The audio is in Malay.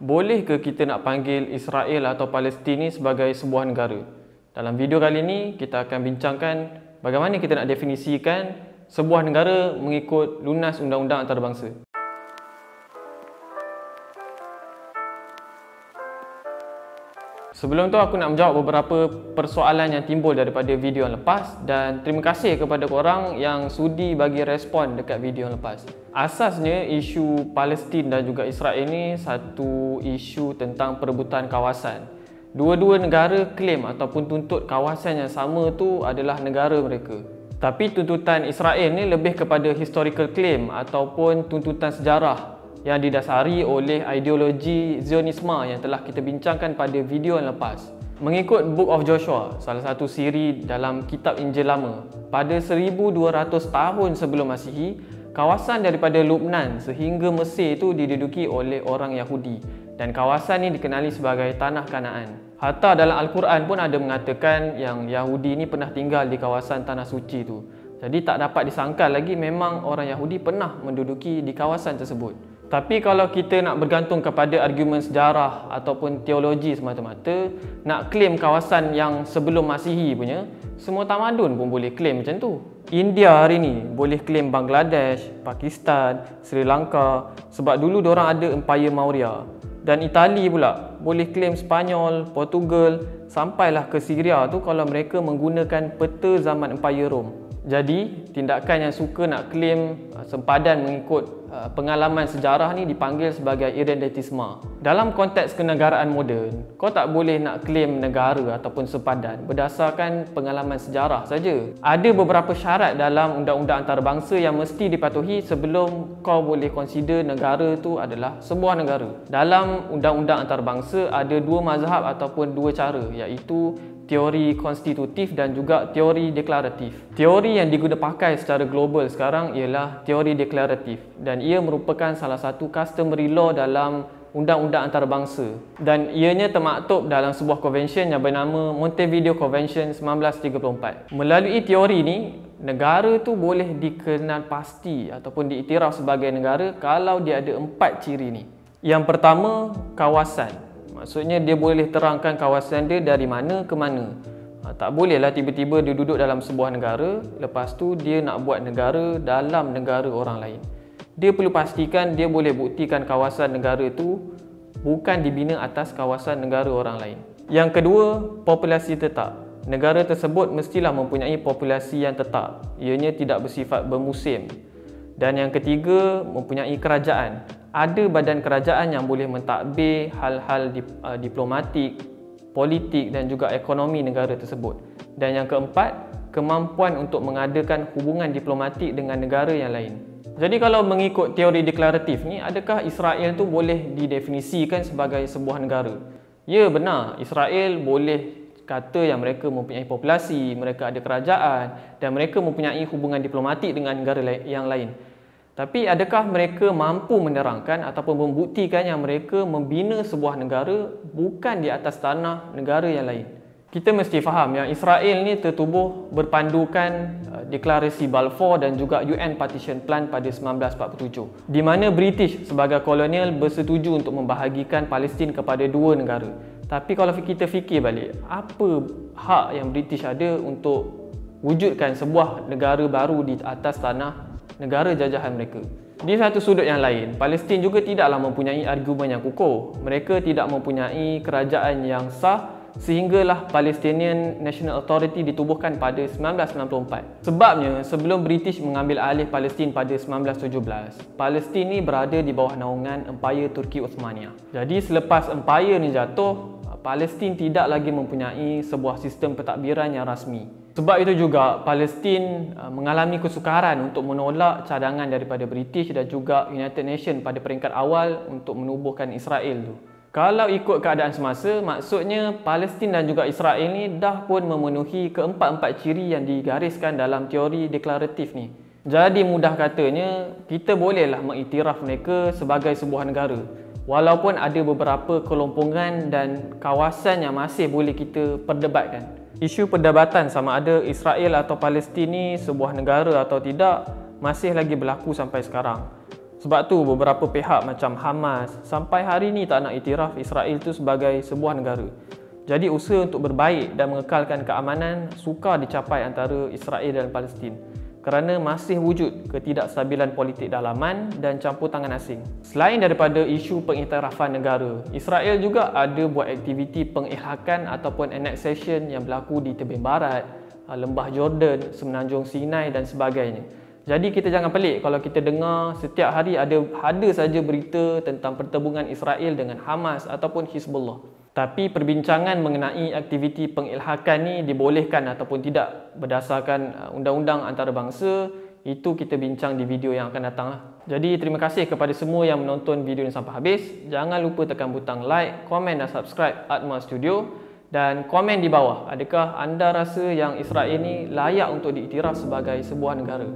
Boleh ke kita nak panggil Israel atau Palestin ni sebagai sebuah negara? Dalam video kali ini, kita akan bincangkan bagaimana kita nak definisikan sebuah negara mengikut lunas undang-undang antarabangsa. Sebelum tu aku nak menjawab beberapa persoalan yang timbul daripada video yang lepas, dan terima kasih kepada korang yang sudi bagi respon dekat video yang lepas. Asasnya isu Palestin dan juga Israel ni satu isu tentang perebutan kawasan. Dua-dua negara klaim ataupun tuntut kawasan yang sama tu adalah negara mereka. Tapi tuntutan Israel ni lebih kepada historical claim ataupun tuntutan sejarah yang didasari oleh ideologi Zionisme yang telah kita bincangkan pada video yang lepas. Mengikut Book of Joshua, salah satu siri dalam kitab Injil Lama, pada 1200 tahun sebelum Masihi, kawasan daripada Lubnan sehingga Mesir itu diduduki oleh orang Yahudi, dan kawasan ini dikenali sebagai Tanah Kanaan. Hatta dalam Al-Quran pun ada mengatakan yang Yahudi ni pernah tinggal di kawasan Tanah Suci itu. Jadi tak dapat disangkal lagi memang orang Yahudi pernah menduduki di kawasan tersebut. Tapi kalau kita nak bergantung kepada argumen sejarah ataupun teologi semata-mata, nak claim kawasan yang sebelum Masihi punya, semua tamadun pun boleh claim macam tu. India hari ni boleh claim Bangladesh, Pakistan, Sri Lanka sebab dulu diorang ada Empire Maurya. Dan Itali pula boleh claim Spanyol, Portugal, sampailah ke Syria tu kalau mereka menggunakan peta zaman Empire Rome. Jadi, tindakan yang suka nak claim sempadan mengikut pengalaman sejarah ni dipanggil sebagai irredentisme. Dalam konteks kenegaraan moden, kau tak boleh nak claim negara ataupun sempadan berdasarkan pengalaman sejarah saja. Ada beberapa syarat dalam undang-undang antarabangsa yang mesti dipatuhi sebelum kau boleh consider negara tu adalah sebuah negara. Dalam undang-undang antarabangsa ada dua mazhab ataupun dua cara, iaitu teori konstitutif dan juga teori deklaratif. Teori yang digunakan pakai secara global sekarang ialah teori deklaratif, dan ia merupakan salah satu customary law dalam undang-undang antarabangsa, dan ianya termaktub dalam sebuah convention yang bernama Montevideo Convention 1934. Melalui teori ni, negara tu boleh dikenal pasti ataupun diiktiraf sebagai negara kalau dia ada 4 ciri ni. Yang pertama, kawasan. Maksudnya dia boleh terangkan kawasan dia dari mana ke mana. Tak bolehlah tiba-tiba dia duduk dalam sebuah negara, lepas tu dia nak buat negara dalam negara orang lain. Dia perlu pastikan dia boleh buktikan kawasan negara tu bukan dibina atas kawasan negara orang lain. Yang kedua, populasi tetap. Negara tersebut mestilah mempunyai populasi yang tetap. Ianya tidak bersifat bermusim. Dan yang ketiga, mempunyai kerajaan. Ada badan kerajaan yang boleh mentadbir hal-hal diplomatik, politik dan juga ekonomi negara tersebut. Dan yang keempat, kemampuan untuk mengadakan hubungan diplomatik dengan negara yang lain. Jadi kalau mengikut teori deklaratif ni, adakah Israel tu boleh didefinisikan sebagai sebuah negara? Ya, benar. Israel boleh kata yang mereka mempunyai populasi, mereka ada kerajaan dan mereka mempunyai hubungan diplomatik dengan negara yang lain. Tapi adakah mereka mampu menerangkan ataupun membuktikan yang mereka membina sebuah negara bukan di atas tanah negara yang lain? Kita mesti faham yang Israel ni tertubuh berpandukan deklarasi Balfour dan juga UN Partition Plan pada 1947, di mana British sebagai kolonial bersetuju untuk membahagikan Palestin kepada dua negara. Tapi kalau kita fikir balik, apa hak yang British ada untuk wujudkan sebuah negara baru di atas tanah negara jajahan mereka? Di satu sudut yang lain, Palestin juga tidaklah mempunyai argumen yang kukuh. Mereka tidak mempunyai kerajaan yang sah sehinggalah Palestinian National Authority ditubuhkan pada 1994. Sebabnya, sebelum British mengambil alih Palestin pada 1917, Palestin ni berada di bawah naungan Empire Turki Uthmaniyah. Jadi selepas Empire ni jatuh, Palestin tidak lagi mempunyai sebuah sistem pentadbiran yang rasmi. Sebab itu juga Palestin mengalami kesukaran untuk menolak cadangan daripada British dan juga United Nations pada peringkat awal untuk menubuhkan Israel tu. Kalau ikut keadaan semasa, maksudnya Palestin dan juga Israel ni dah pun memenuhi keempat-empat ciri yang digariskan dalam teori deklaratif ni. Jadi mudah katanya, kita bolehlah mengiktiraf mereka sebagai sebuah negara, walaupun ada beberapa kelompongan dan kawasan yang masih boleh kita perdebatkan. Isu perdebatan sama ada Israel atau Palestin ni sebuah negara atau tidak masih lagi berlaku sampai sekarang. Sebab tu beberapa pihak macam Hamas sampai hari ni tak nak iktiraf Israel itu sebagai sebuah negara. Jadi usaha untuk berbaik dan mengekalkan keamanan sukar dicapai antara Israel dan Palestin kerana masih wujud ketidakstabilan politik dalaman dan campur tangan asing. Selain daripada isu pengiktirafan negara, Israel juga ada buat aktiviti pengilhakan ataupun annexation yang berlaku di tebing barat, lembah Jordan, semenanjung Sinai dan sebagainya. Jadi kita jangan pelik kalau kita dengar setiap hari ada saja berita tentang pertembungan Israel dengan Hamas ataupun Hizbullah. Tapi perbincangan mengenai aktiviti pengilhakan ni dibolehkan ataupun tidak berdasarkan undang-undang antarabangsa, itu kita bincang di video yang akan datang lah. Jadi terima kasih kepada semua yang menonton video ini sampai habis. Jangan lupa tekan butang like, komen dan subscribe Atma Studio. Dan komen di bawah, adakah anda rasa yang Israel ni layak untuk diiktiraf sebagai sebuah negara?